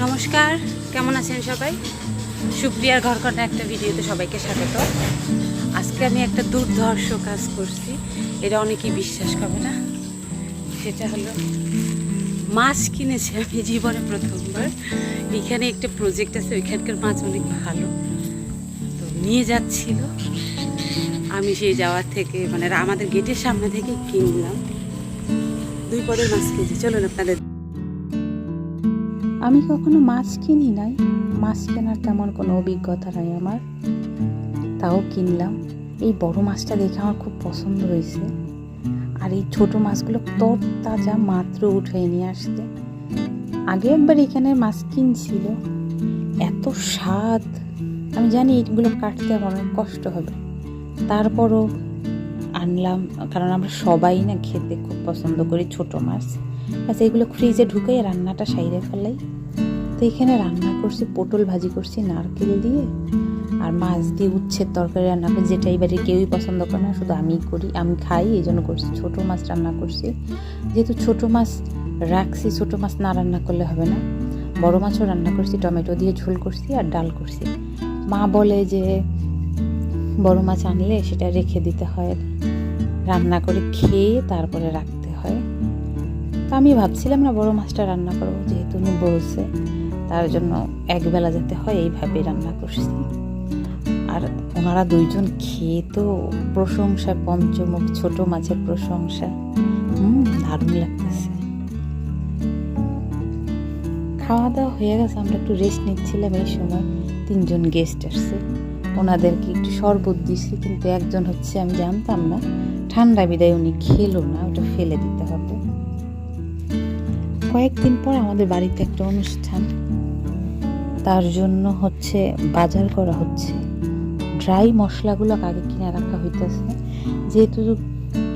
নমস্কার, কেমন আছেন সবাই? সুপ্রিয়ার ঘরকন্যা একটা ভিডিওতে সবাইকে স্বাগত। আজকে আমি একটা দুর্ধর্ষ কাজ করছি, এটা অনেকেই বিশ্বাস করবে না। সেটা হলো মাছ কিনেছি আমি জীবনে প্রথমবার। এখানে একটা প্রজেক্ট আছে, ওইখানকার মাছ অনেক ভালো, তো নিয়ে যাচ্ছিল। আমি সেই যাওয়ার থেকে মানে আমাদের গেটের সামনে থেকে কিনলাম। 2 পদের মাছ কিনছি, চলুন আপনাদের। আমি কখনো মাছ কিনি নাই, মাছ কেনার তেমন কোনো অভিজ্ঞতা নাই আমার, তাও কিনলাম। এই বড় মাছটা দেখে আমার খুব পছন্দ হয়েছে, আর এই ছোট মাছগুলো তরতাজা, মাত্র উঠে নিয়ে আসতে। আগে একবার এখানে মাছ কিনছিল, এত স্বাদ। আমি জানি এগুলো কাটতে আমার অনেক কষ্ট হবে, তারপরও আনলাম, কারণ আমরা সবাই না খেতে খুব পছন্দ করি ছোট মাছ। আচ্ছা, এগুলো ফ্রিজে ঢুকাই রান্নাটা সাইরে ফেলাই। তো এখানে রান্না করছি, পটল ভাজি করছি নারকেল দিয়ে, আর মাছ দিয়ে উচ্ছের তরকারি রান্না করছি, যেটা এবারে কেউই পছন্দ করে না, শুধু আমিই করি, আমি খাই, এই জন্য করছি। ছোটো মাছ রান্না করছি, যেহেতু ছোটো মাছ রাখছি, ছোটো মাছ না রান্না করলে হবে না। বড় মাছও রান্না করছি, টমেটো দিয়ে ঝোল করছি আর ডাল করছি। মা বলে যে বড় মাছ আনলে সেটা রেখে দিতে হয়, রান্না করে খেয়ে তারপরে রাখতে হয়। তো আমি ভাবছিলাম না বড় মাছটা রান্না করবো, যেহেতু উনি বলছে, তার জন্য একবেলা যেতে হয় এইভাবে রান্না করছি। আর ওনারা দুইজন খেয়ে তো প্রশংসা, পঞ্চমুখ ছোট মাছের প্রশংসা। দারুণ লাগতেছে। খাওয়া দাওয়া হয়ে গেছে, আমরা একটু রেস্ট নিচ্ছিলাম। এই সময় 3জন গেস্ট আসছে, ওনাদেরকে একটু শরবত দিছি, কিন্তু একজন হচ্ছে আমি জানতাম না, ঠান্ডা বিদায় উনি খেলো না, ওটা ফেলে দিতে হবে। কয়েকদিন পর আমাদের বাড়িতে একটা অনুষ্ঠান, তার জন্য হচ্ছে বাজার করা হচ্ছে। ড্রাই মশলাগুলো আগে কিনে রাখা হইতেছে, যেহেতু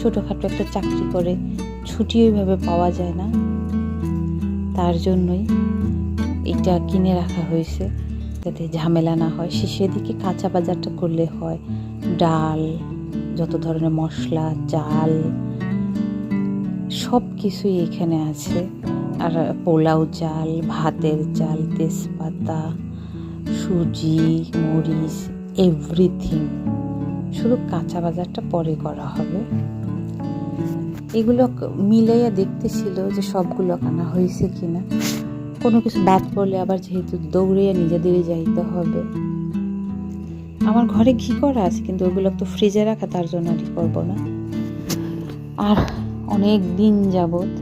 ছোটোখাটো একটা চাকরি করে ছুটি ওইভাবে পাওয়া যায় না, তার জন্যই এটা কিনে রাখা হয়েছে, যাতে ঝামেলা না হয়। শেষের দিকে কাঁচা বাজারটা করলে হয়। ডাল, যত ধরনের মশলা, চাল, সব কিছুই এখানে আছে। আর পোলাও চাল, ভাতের চাল, তেজপাতা, সুজি, মরিচ, এভরিথিং। শুধু কাঁচা বাজারটা পরে করা হবে। এগুলো মিলাইয়া দেখতেছিল যে সবগুলো আনা হয়েছে কিনা, কোনো কিছু বাদ পড়লে আবার যেহেতু দৌড়িয়ে নিজেদেরই যাইতে হবে। আমার ঘরে ঘি করা আছে, কিন্তু ওগুলো তো ফ্রিজে রাখা, তার জন্য আর করবো না। আর অনেক দিন যাবত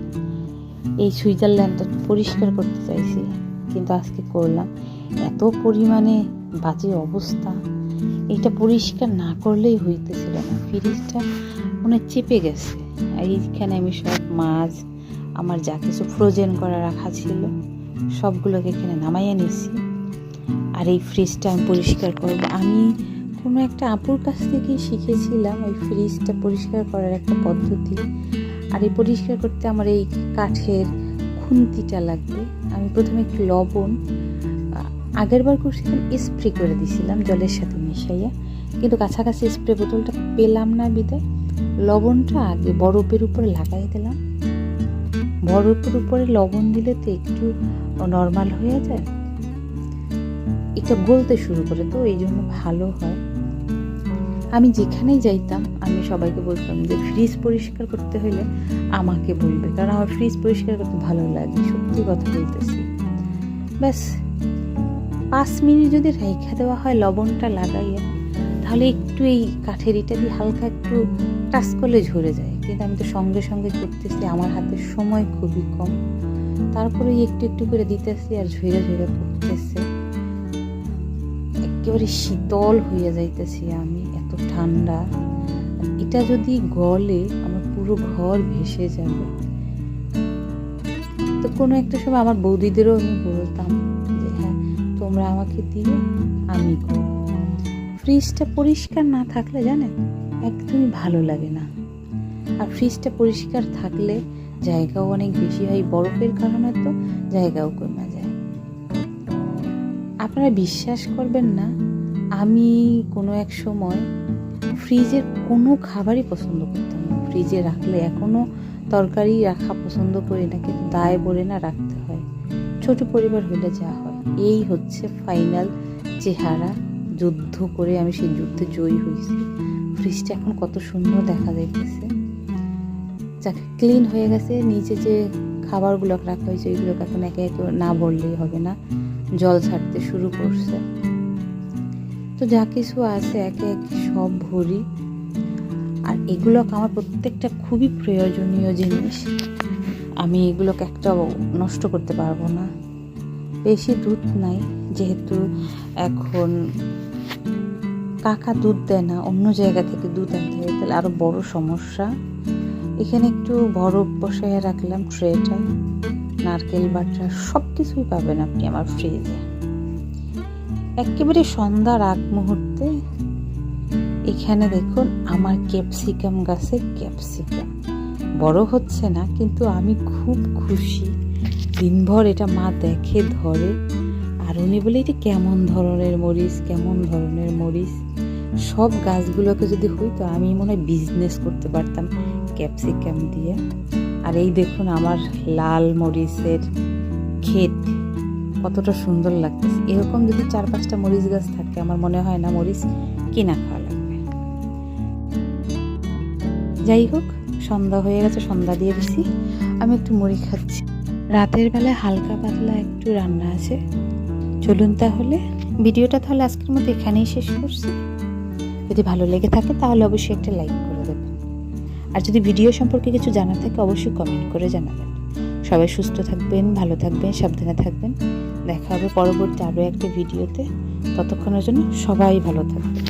এই সুইজারল্যান্ডটা পরিষ্কার করতে চাইছি, কিন্তু আজকে করলাম। এত পরিমাণে বাজে অবস্থা, এটা পরিষ্কার না করলেই হইতেছিল না। ফ্রিজটা মনে চেপে গেছে। এইখানে আমি সব মাছ, আমার যা কিছু ফ্রোজেন করা রাখা ছিল, সবগুলোকে এখানে নামাইয়া নিয়েছি। আর এই ফ্রিজটা আমি পরিষ্কার করব। আমি কোনো একটা আপুর কাছ থেকেই শিখেছিলাম এই ফ্রিজটা পরিষ্কার করার একটা পদ্ধতি। আর এই পরিষ্কার করতে আমার এই কাঠের খুন্তিটা লাগবে। আমি প্রথমে একটু লবণ, আগের বার করছিলাম স্প্রে করে দিয়েছিলাম জলের সাথে মিশাইয়া, কিন্তু কাছাকাছি স্প্রে বোতলটা পেলাম না বিদায় লবণটা আগে বরফের উপরে লাগাই দিলাম। বরফের উপরে লবণ দিলে তো একটু নর্মাল হয়ে যায়, এটা গলতে শুরু করে, তো এই জন্য ভালো হয়। আমি যেখানেই যাইতাম আমি সবাইকে বলতাম যে ফ্রিজ পরিষ্কার করতে হলে আমাকে বলবে, কারণ আমার ফ্রিজ পরিষ্কার করতে ভালো লাগে, সত্যি কথা বলতেছি। ব্যাস 5 মিনিট যদি রেখে দেওয়া হয় লবণটা লাগাইয়া, তাহলে একটু এই কাঠের ইটা দিয়ে হালকা একটু টাচ করলে ঝরে যায়। কিন্তু আমি তো সঙ্গে সঙ্গে করতেছি, আমার হাতে সময় খুবই কম, তারপরে একটু একটু করে দিতেছি আর ঝরে ঝরে পড়তেছে। একেবারে শীতল হয়ে যাইতেছি আমি, এত ঠান্ডা। এটা যদি গলে আমার পুরো ঘর ভেসে যাবে। তো কোনো একটা সময় আমার বৌদিদেরও আমি বলতাম যে হ্যাঁ, তোমরা আমাকে দিয়ে আমি করি। ফ্রিজটা পরিষ্কার না থাকলে জানেন একদমই ভালো লাগে না। আর ফ্রিজটা পরিষ্কার থাকলে জায়গাও অনেক বেশি হয়, বরফের কারণে তো জায়গাও কমে যায়। আপনারা বিশ্বাস করবেন না, আমি কোনো এক সময় ফ্রিজের কোনো খাবারই পছন্দ করতাম না। ফ্রিজে রাখলে এখনও তরকারি রাখা পছন্দ করি না, কিন্তু দায় বলে না রাখতে হয়। ছোট পরিবার হলে যা হয়। এই হচ্ছে ফাইনাল চেহারা। যুদ্ধ করে আমি সেই যুদ্ধে জয়ী হয়েছি। ফ্রিজটা এখন কত সুন্দর দেখা যাইতেছে, যাক ক্লিন হয়ে গেছে। নিচে যে খাবারগুলো রাখা হয়েছে ওইগুলোকে এখন একে একে না ভরলেই হবে না, জল ছাড়তে শুরু করছে। তো যা কিছু আছে একে একে সব ভরি। আর এগুলোকে আমার প্রত্যেকটা খুবই প্রয়োজনীয় জিনিস, আমি এগুলোকে একটাও নষ্ট করতে পারবো না। বেশি দুধ নাই, যেহেতু এখন কাকা দুধ দেয় না, অন্য জায়গা থেকে দুধ আনতে হয়, তাহলে আরও বড় সমস্যা। এখানে একটু বরফ বসায় রাখলাম ট্রেটায়, নারকেল বাটার সব কিছুই পাবেন আপনি আমার ফ্রিজে। একেবারে সন্ধ্যার আগ মুহূর্তে এখানে দেখুন আমার ক্যাপসিকাম গাছে ক্যাপসিকাম বড় হচ্ছে না, কিন্তু আমি খুব খুশি। দিনভর এটা মা দেখে ধরে, আর উনি বলে এটা কেমন ধরনের মরিচ, কেমন ধরনের মরিচ। সব গাছগুলোকে যদি হইতো আমি মনে হয় বিজনেস করতে পারতাম ক্যাপসিকাম দিয়ে। আর এই দেখুন আমার লাল মরিচের ক্ষেত কতটা সুন্দর লাগতেছে। এরকম যদি 4-5টা মরিচ গাছ থাকে আমার মনে হয় না মরিচ কিনা খাওয়া লাগবে। যাই হোক, সন্ধ্যা হয়ে গেছে, সন্ধ্যা দিয়ে দিছি। আমি একটু মুড়ি খাচ্ছি। রাতের বেলায় হালকা পাতলা একটু রান্না আছে। চলুন তাহলে ভিডিওটা তাহলে আজকের মতো এখানেই শেষ করছি। যদি ভালো লেগে থাকে তাহলে অবশ্যই একটা লাইক করে দেবেন, আর যদি ভিডিও সম্পর্কে কিছু জানার থাকে অবশ্যই কমেন্ট করে জানাবেন। সবাই সুস্থ থাকবেন, ভালো থাকবেন, সাবধানে থাকবেন। দেখা হবে পরবর্তী আরও একটা ভিডিওতে। ততক্ষণের জন্য সবাই ভালো থাকবেন।